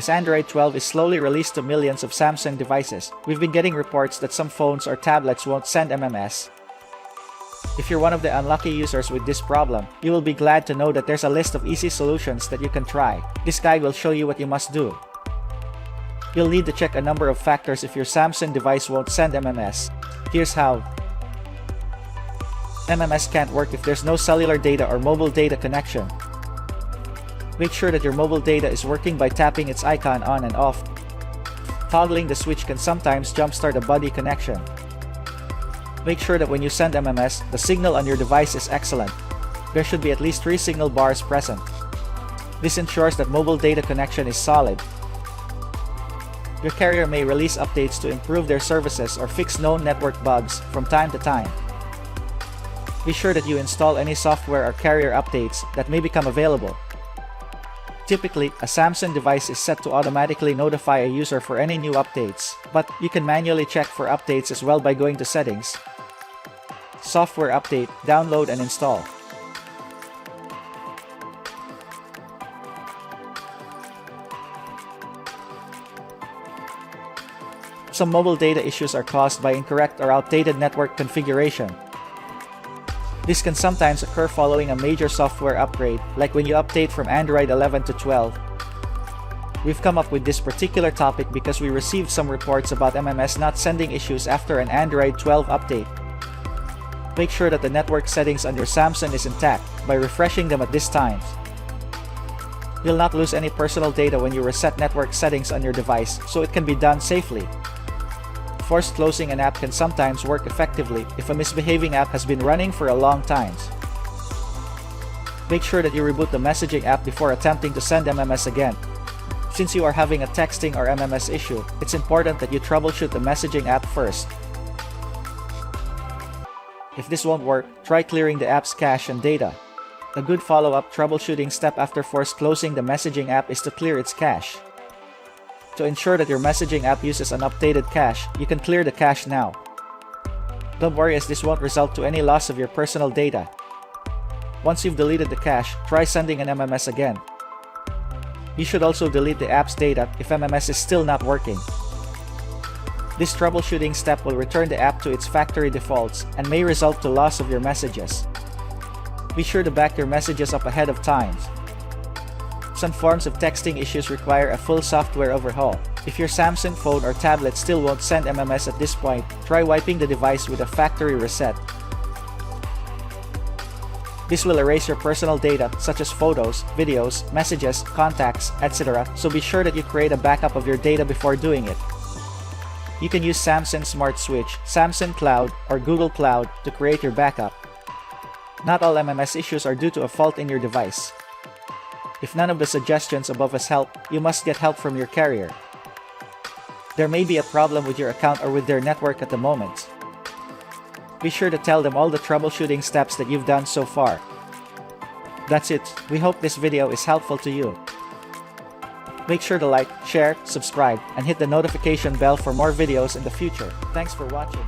As Android 12 is slowly released to millions of Samsung devices, we've been getting reports that some phones or tablets won't send MMS. If you're one of the unlucky users with this problem, you will be glad to know that there's a list of easy solutions that you can try. This guide will show you what you must do. You'll need to check a number of factors if your Samsung device won't send MMS. Here's how. MMS can't work if there's no cellular data or mobile data connection. Make sure that your mobile data is working by tapping its icon on and off. Toggling the switch can sometimes jumpstart a buddy connection. Make sure that when you send MMS, the signal on your device is excellent. There should be at least 3 signal bars present. This ensures that mobile data connection is solid. Your carrier may release updates to improve their services or fix known network bugs from time to time. Be sure that you install any software or carrier updates that may become available. Typically, a Samsung device is set to automatically notify a user for any new updates, but you can manually check for updates as well by going to Settings, Software Update, Download and Install. Some mobile data issues are caused by incorrect or outdated network configuration. This can sometimes occur following a major software upgrade, like when you update from Android 11 to 12. We've come up with this particular topic because we received some reports about MMS not sending issues after an Android 12 update. Make sure that the network settings on your Samsung is intact by refreshing them at this time. You'll not lose any personal data when you reset network settings on your device, so it can be done safely. Forced closing an app can sometimes work effectively if a misbehaving app has been running for a long time. Make sure that you reboot the messaging app before attempting to send MMS again. Since you are having a texting or MMS issue, it's important that you troubleshoot the messaging app first. If this won't work, try clearing the app's cache and data. A good follow-up troubleshooting step after forced closing the messaging app is to clear its cache. To ensure that your messaging app uses an updated cache, you can clear the cache now. Don't worry, as this won't result to any loss of your personal data. Once you've deleted the cache, try sending an MMS again. You should also delete the app's data if MMS is still not working. This troubleshooting step will return the app to its factory defaults and may result to loss of your messages. Be sure to back your messages up ahead of time. Some forms of texting issues require a full software overhaul. If your Samsung phone or tablet still won't send MMS at this point, try wiping the device with a factory reset. This will erase your personal data such as photos, videos, messages, contacts, etc., so be sure that you create a backup of your data before doing it. You can use Samsung Smart Switch, Samsung Cloud, or Google Cloud to create your backup. Not all MMS issues are due to a fault in your device. If none of the suggestions above has helped, you must get help from your carrier. There may be a problem with your account or with their network at the moment. Be sure to tell them all the troubleshooting steps that you've done so far. That's it. We hope this video is helpful to you. Make sure to like, share, subscribe, and hit the notification bell for more videos in the future. Thanks for watching.